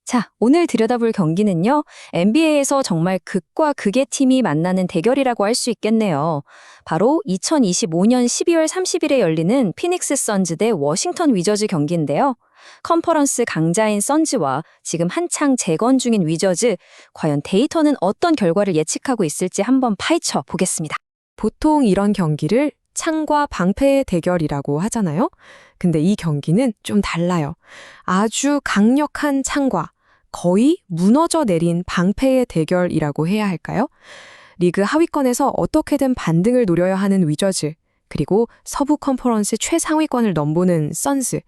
자, 오늘 들여다볼 경기는요, NBA에서 정말 극과 극의 팀이 만나는 대결이라고 할 수 있겠네요. 바로 2025년 12월 30일에 열리는 피닉스 선즈 대 워싱턴 위저즈 경기인데요. 컨퍼런스 강자인 선즈와 지금 한창 재건 중인 위저즈, 과연 데이터는 어떤 결과를 예측하고 있을지 한번 파헤쳐 보겠습니다. 보통 이런 경기를 창과 방패의 대결이라고 하잖아요. 근데 이 경기는 좀 달라요. 아주 강력한 창과 거의 무너져 내린 방패의 대결이라고 해야 할까요? 리그 하위권에서 어떻게든 반등을 노려야 하는 위저즈, 그리고 서부 컨퍼런스 최상위권을 넘보는 선즈.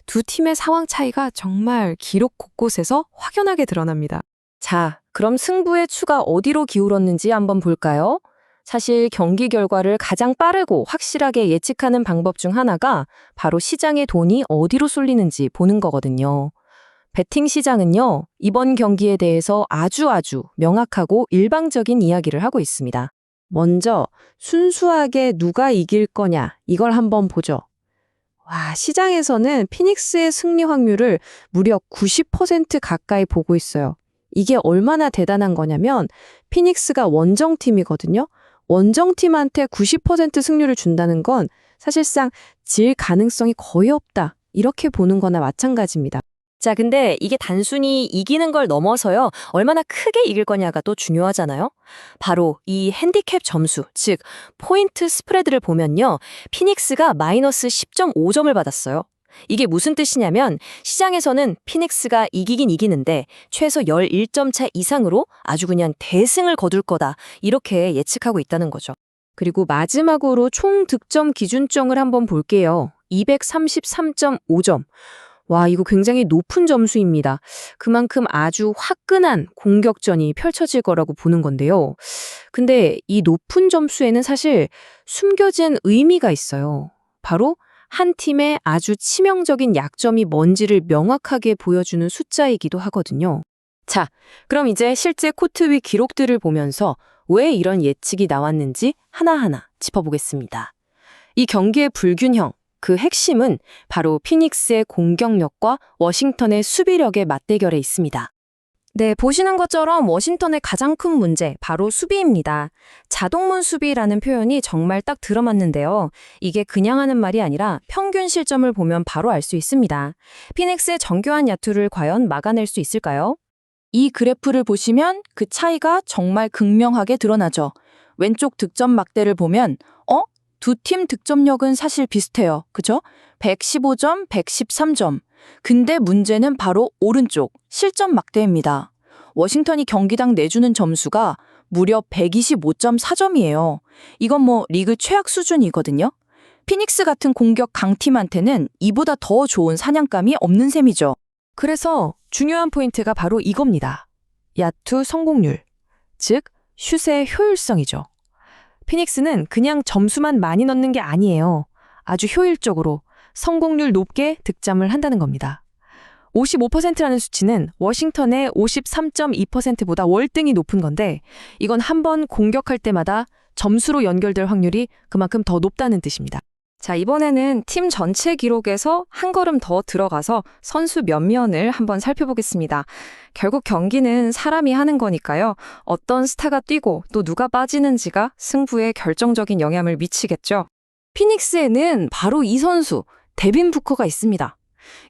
두 팀의 상황 차이가 정말 기록 곳곳에서 확연하게 드러납니다. 자, 그럼 승부의 추가 어디로 기울었는지 한번 볼까요? 사실 경기 결과를 가장 빠르고 확실하게 예측하는 방법 중 하나가 바로 시장의 돈이 어디로 쏠리는지 보는 거거든요. 베팅 시장은요, 이번 경기에 대해서 아주 명확하고 일방적인 이야기를 하고 있습니다. 먼저 순수하게 누가 이길 거냐, 이걸 한번 보죠. 와, 시장에서는 피닉스의 승리 확률을 무려 90% 가까이 보고 있어요. 이게 얼마나 대단한 거냐면 피닉스가 원정팀이거든요. 원정팀한테 90% 승률을 준다는 건 사실상 질 가능성이 거의 없다. 이렇게 보는 거나 마찬가지입니다. 자, 근데 이게 단순히 이기는 걸 넘어서요, 얼마나 크게 이길 거냐가 또 중요하잖아요. 바로 이 핸디캡 점수, 즉 포인트 스프레드를 보면요, 피닉스가 마이너스 10.5점을 받았어요. 이게 무슨 뜻이냐면 시장에서는 피닉스가 이기긴 이기는데 최소 11점 차 이상으로 아주 그냥 대승을 거둘 거다, 이렇게 예측하고 있다는 거죠. 그리고 마지막으로 총 득점 기준점을 한번 볼게요. 233.5점. 와, 이거 굉장히 높은 점수입니다. 그만큼 아주 화끈한 공격전이 펼쳐질 거라고 보는 건데요. 근데 이 높은 점수에는 사실 숨겨진 의미가 있어요. 바로 한 팀의 아주 치명적인 약점이 뭔지를 명확하게 보여주는 숫자이기도 하거든요. 자, 그럼 이제 실제 코트 위 기록들을 보면서 왜 이런 예측이 나왔는지 하나하나 짚어보겠습니다. 이 경기의 불균형, 그 핵심은 바로 피닉스의 공격력과 워싱턴의 수비력의 맞대결에 있습니다. 네, 보시는 것처럼 워싱턴의 가장 큰 문제, 바로 수비입니다. 자동문 수비라는 표현이 정말 딱 들어맞는데요. 이게 그냥 하는 말이 아니라 평균 실점을 보면 바로 알 수 있습니다. 피닉스의 정교한 야투를 과연 막아낼 수 있을까요? 이 그래프를 보시면 그 차이가 정말 극명하게 드러나죠. 왼쪽 득점 막대를 보면 두 팀 득점력은 사실 비슷해요. 그죠? 115점, 113점. 근데 문제는 바로 오른쪽 실점 막대입니다. 워싱턴이 경기당 내주는 점수가 무려 125.4점이에요. 이건 뭐 리그 최악 수준이거든요. 피닉스 같은 공격 강팀한테는 이보다 더 좋은 사냥감이 없는 셈이죠. 그래서 중요한 포인트가 바로 이겁니다. 야투 성공률, 즉 슛의 효율성이죠. 피닉스는 그냥 점수만 많이 넣는 게 아니에요. 아주 효율적으로 성공률 높게 득점을 한다는 겁니다. 55%라는 수치는 워싱턴의 53.2%보다 월등히 높은 건데, 이건 한 번 공격할 때마다 점수로 연결될 확률이 그만큼 더 높다는 뜻입니다. 자, 이번에는 팀 전체 기록에서 한 걸음 더 들어가서 선수 면면을 한번 살펴보겠습니다. 결국 경기는 사람이 하는 거니까요. 어떤 스타가 뛰고 또 누가 빠지는지가 승부에 결정적인 영향을 미치겠죠. 피닉스에는 바로 이 선수, 데빈 부커가 있습니다.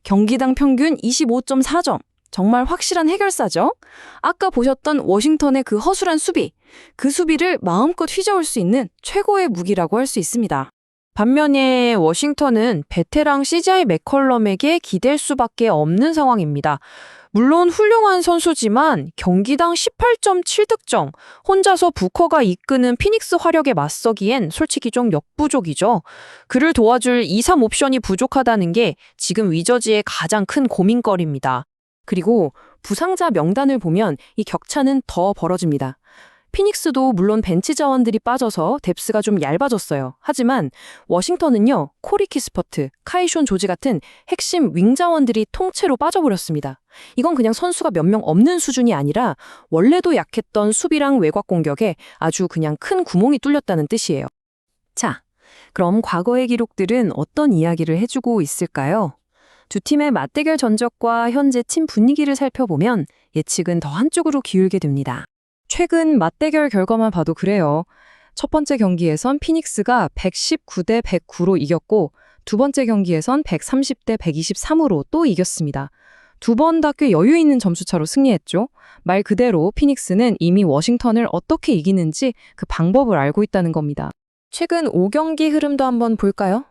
경기당 평균 25.4점. 정말 확실한 해결사죠. 아까 보셨던 워싱턴의 그 허술한 수비, 그 수비를 마음껏 휘저을 수 있는 최고의 무기라고 할 수 있습니다. 반면에 워싱턴은 베테랑 CJ 맥컬럼에게 기댈 수밖에 없는 상황입니다. 물론 훌륭한 선수지만 경기당 18.7득점, 혼자서 부커가 이끄는 피닉스 화력에 맞서기엔 솔직히 좀 역부족이죠. 그를 도와줄 2-3 옵션이 부족하다는 게 지금 위저즈의 가장 큰 고민거리입니다. 그리고 부상자 명단을 보면 이 격차는 더 벌어집니다. 피닉스도 물론 벤치 자원들이 빠져서 뎁스가 좀 얇아졌어요. 하지만 워싱턴은요, 코리 키스퍼트, 카이숀 조지 같은 핵심 윙 자원들이 통째로 빠져버렸습니다. 이건 그냥 선수가 몇 명 없는 수준이 아니라 원래도 약했던 수비랑 외곽 공격에 아주 그냥 큰 구멍이 뚫렸다는 뜻이에요. 자, 그럼 과거의 기록들은 어떤 이야기를 해주고 있을까요? 두 팀의 맞대결 전적과 현재 팀 분위기를 살펴보면 예측은 더 한쪽으로 기울게 됩니다. 최근 맞대결 결과만 봐도 그래요. 첫 번째 경기에선 피닉스가 119대 109로 이겼고 두 번째 경기에선 130대 123으로 또 이겼습니다. 두 번 다 꽤 여유 있는 점수차로 승리했죠. 말 그대로 피닉스는 이미 워싱턴을 어떻게 이기는지 그 방법을 알고 있다는 겁니다. 최근 5경기 흐름도 한번 볼까요?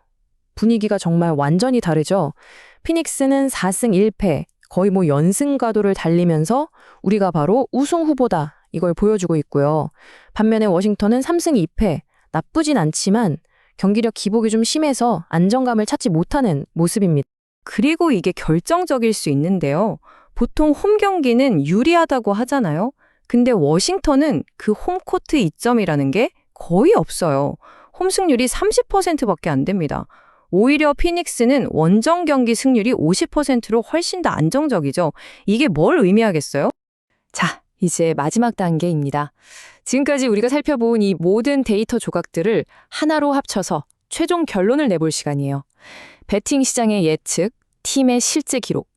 분위기가 정말 완전히 다르죠. 피닉스는 4승 1패, 거의 연승 가도를 달리면서 우리가 바로 우승 후보다 이걸 보여주고 있고요. 반면에 워싱턴은 3승 2패, 나쁘진 않지만 경기력 기복이 좀 심해서 안정감을 찾지 못하는 모습입니다. 그리고 이게 결정적일 수 있는데요. 보통 홈 경기는 유리하다고 하잖아요. 근데 워싱턴은 그 홈코트 이점이라는 게 거의 없어요. 홈 승률이 30%밖에 안 됩니다. 오히려 피닉스는 원정 경기 승률이 50%로 훨씬 더 안정적이죠. 이게 뭘 의미하겠어요? 자, 이제 마지막 단계입니다. 지금까지 우리가 살펴본 이 모든 데이터 조각들을 하나로 합쳐서 최종 결론을 내볼 시간이에요. 배팅 시장의 예측, 팀의 실제 기록,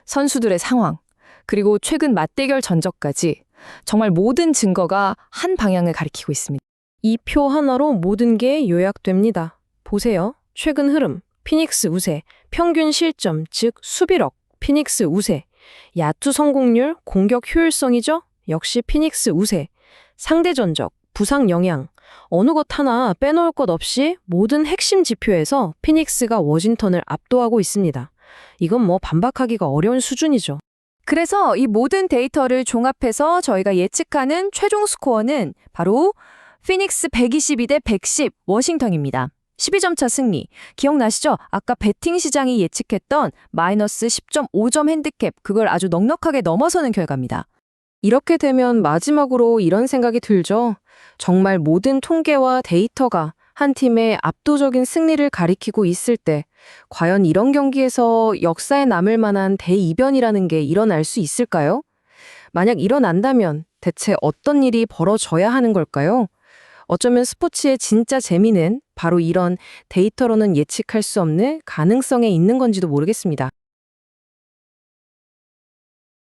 선수들의 상황, 그리고 최근 맞대결 전적까지 정말 모든 증거가 한 방향을 가리키고 있습니다. 이 표 하나로 모든 게 요약됩니다. 보세요. 최근 흐름, 피닉스 우세, 평균 실점, 즉 수비력, 피닉스 우세, 야투 성공률, 공격 효율성이죠? 역시 피닉스 우세, 상대 전적, 부상 영향, 어느 것 하나 빼놓을 것 없이 모든 핵심 지표에서 피닉스가 워싱턴을 압도하고 있습니다. 이건 반박하기가 어려운 수준이죠. 그래서 이 모든 데이터를 종합해서 저희가 예측하는 최종 스코어는 바로 피닉스 122대 110 워싱턴입니다. 12점 차 승리. 기억나시죠? 아까 배팅 시장이 예측했던 마이너스 10.5점 핸디캡, 그걸 아주 넉넉하게 넘어서는 결과입니다. 이렇게 되면 마지막으로 이런 생각이 들죠. 정말 모든 통계와 데이터가 한 팀의 압도적인 승리를 가리키고 있을 때 과연 이런 경기에서 역사에 남을 만한 대이변이라는 게 일어날 수 있을까요? 만약 일어난다면 대체 어떤 일이 벌어져야 하는 걸까요? 어쩌면 스포츠의 진짜 재미는 바로 이런 데이터로는 예측할 수 없는 가능성에 있는 건지도 모르겠습니다.